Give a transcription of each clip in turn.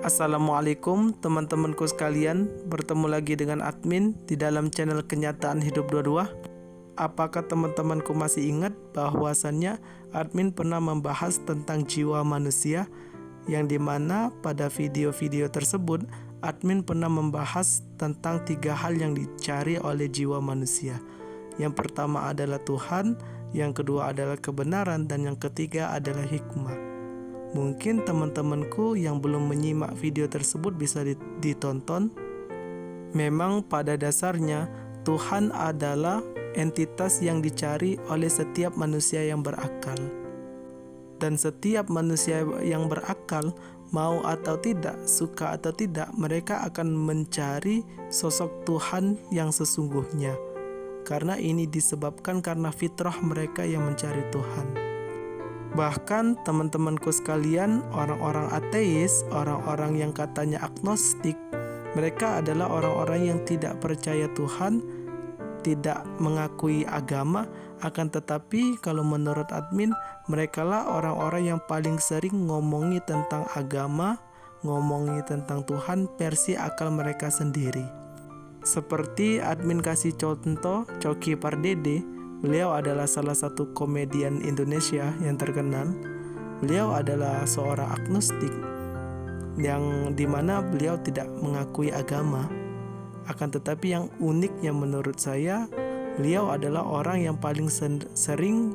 Assalamualaikum teman-temanku sekalian, bertemu lagi dengan admin di dalam channel Kenyataan Hidup 22. Apakah teman-temanku masih ingat bahwasannya admin pernah membahas tentang jiwa manusia, yang dimana pada video-video tersebut admin pernah membahas tentang 3 hal yang dicari oleh jiwa manusia. Yang pertama adalah Tuhan, yang kedua adalah kebenaran, dan yang ketiga adalah hikmah. Mungkin teman-temanku yang belum menyimak video tersebut bisa ditonton. Memang pada dasarnya Tuhan adalah entitas yang dicari oleh setiap manusia yang berakal. Dan setiap manusia yang berakal, mau atau tidak, suka atau tidak, mereka akan mencari sosok Tuhan yang sesungguhnya. Karena ini disebabkan karena fitrah mereka yang mencari Tuhan. Bahkan teman-temanku sekalian, orang-orang ateis, orang-orang yang katanya agnostik, mereka adalah orang-orang yang tidak percaya Tuhan, tidak mengakui agama. Akan tetapi kalau menurut admin, mereka lah orang-orang yang paling sering ngomongi tentang agama, ngomongi tentang Tuhan versi akal mereka sendiri. Seperti admin kasih contoh Coki Pardede. Beliau adalah salah satu komedian Indonesia yang terkenal. Beliau adalah seorang agnostik, yang dimana beliau tidak mengakui agama. Akan tetapi yang uniknya menurut saya, beliau adalah orang yang paling seneng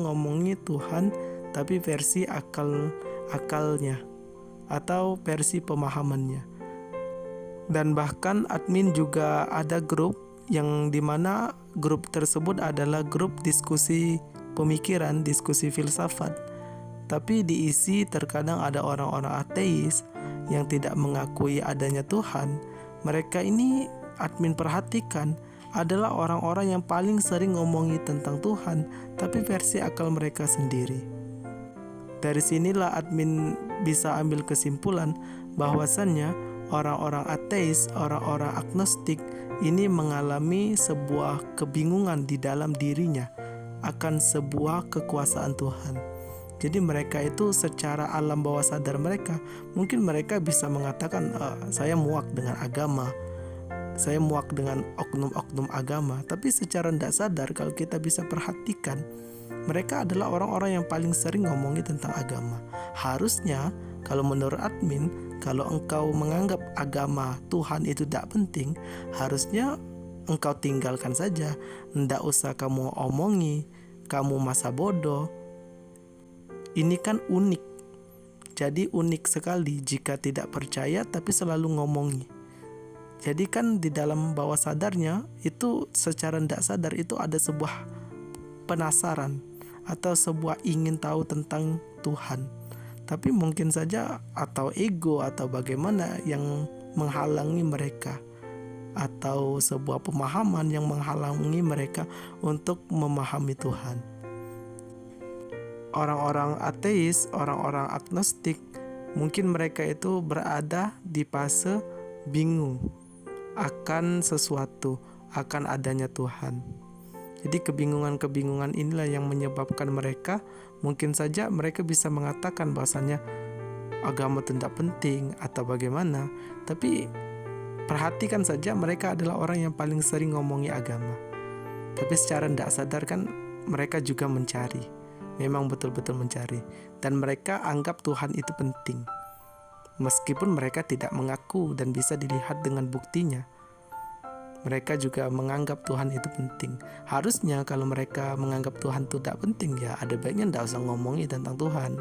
ngomongin Tuhan, tapi versi akalnya atau versi pemahamannya. Dan bahkan admin juga ada grup yang dimana grup tersebut adalah grup diskusi pemikiran, diskusi filsafat. Tapi diisi terkadang ada orang-orang ateis yang tidak mengakui adanya Tuhan. Mereka ini admin perhatikan adalah orang-orang yang paling sering ngomongi tentang Tuhan, tapi versi akal mereka sendiri. Dari sinilah admin bisa ambil kesimpulan bahwasannya orang-orang ateis, orang-orang agnostik ini mengalami sebuah kebingungan di dalam dirinya akan sebuah kekuasaan Tuhan. Jadi mereka itu secara alam bawah sadar mereka, mungkin mereka bisa mengatakan, saya muak dengan agama, saya muak dengan oknum-oknum agama. Tapi secara tidak sadar kalau kita bisa perhatikan, mereka adalah orang-orang yang paling sering ngomongi tentang agama. Harusnya kalau menurut admin, kalau engkau menganggap agama Tuhan itu tidak penting, harusnya engkau tinggalkan saja. Tidak usah kamu omongi, kamu masa bodoh. Ini kan unik. Jadi unik sekali jika tidak percaya tapi selalu ngomongi. Jadi kan di dalam bawah sadarnya itu secara tidak sadar itu ada sebuah penasaran atau sebuah ingin tahu tentang Tuhan. Tapi mungkin saja atau ego atau bagaimana yang menghalangi mereka, atau sebuah pemahaman yang menghalangi mereka untuk memahami Tuhan. Orang-orang ateis, orang-orang agnostik, mungkin mereka itu berada di fase bingung akan sesuatu, akan adanya Tuhan. Jadi kebingungan-kebingungan inilah yang menyebabkan mereka, mungkin saja mereka bisa mengatakan bahwasannya agama tidak penting atau bagaimana. Tapi perhatikan saja, mereka adalah orang yang paling sering ngomongi agama. Tapi secara tidak sadar kan mereka juga mencari, memang betul-betul mencari. Dan mereka anggap Tuhan itu penting, meskipun mereka tidak mengaku dan bisa dilihat dengan buktinya. Mereka juga menganggap Tuhan itu penting. Harusnya kalau mereka menganggap Tuhan itu tidak penting, ya ada baiknya tidak usah ngomongi tentang Tuhan.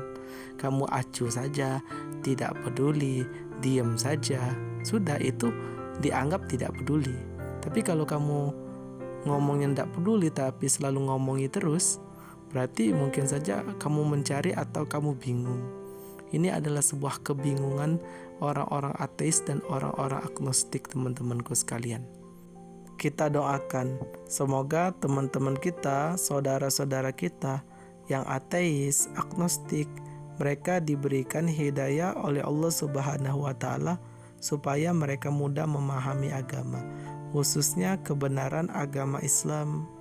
Kamu acuh saja, tidak peduli, diam saja. Sudah, itu dianggap tidak peduli. Tapi kalau kamu ngomongnya tidak peduli tapi selalu ngomongi terus, berarti mungkin saja kamu mencari atau kamu bingung. Ini adalah sebuah kebingungan orang-orang ateis dan orang-orang agnostik, teman-temanku sekalian. Kita doakan semoga teman-teman kita, saudara-saudara kita yang ateis, agnostik, mereka diberikan hidayah oleh Allah Subhanahu wa Ta'ala supaya mereka mudah memahami agama, khususnya kebenaran agama Islam.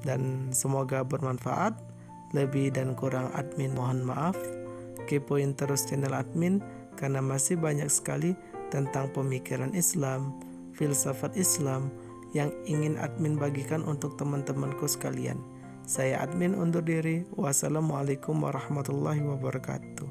Dan semoga bermanfaat. Lebih dan kurang admin mohon maaf. Kepoin terus channel admin, karena masih banyak sekali tentang pemikiran Islam, filsafat Islam yang ingin admin bagikan untuk teman-temanku sekalian. Saya admin undur diri. Wassalamualaikum warahmatullahi wabarakatuh.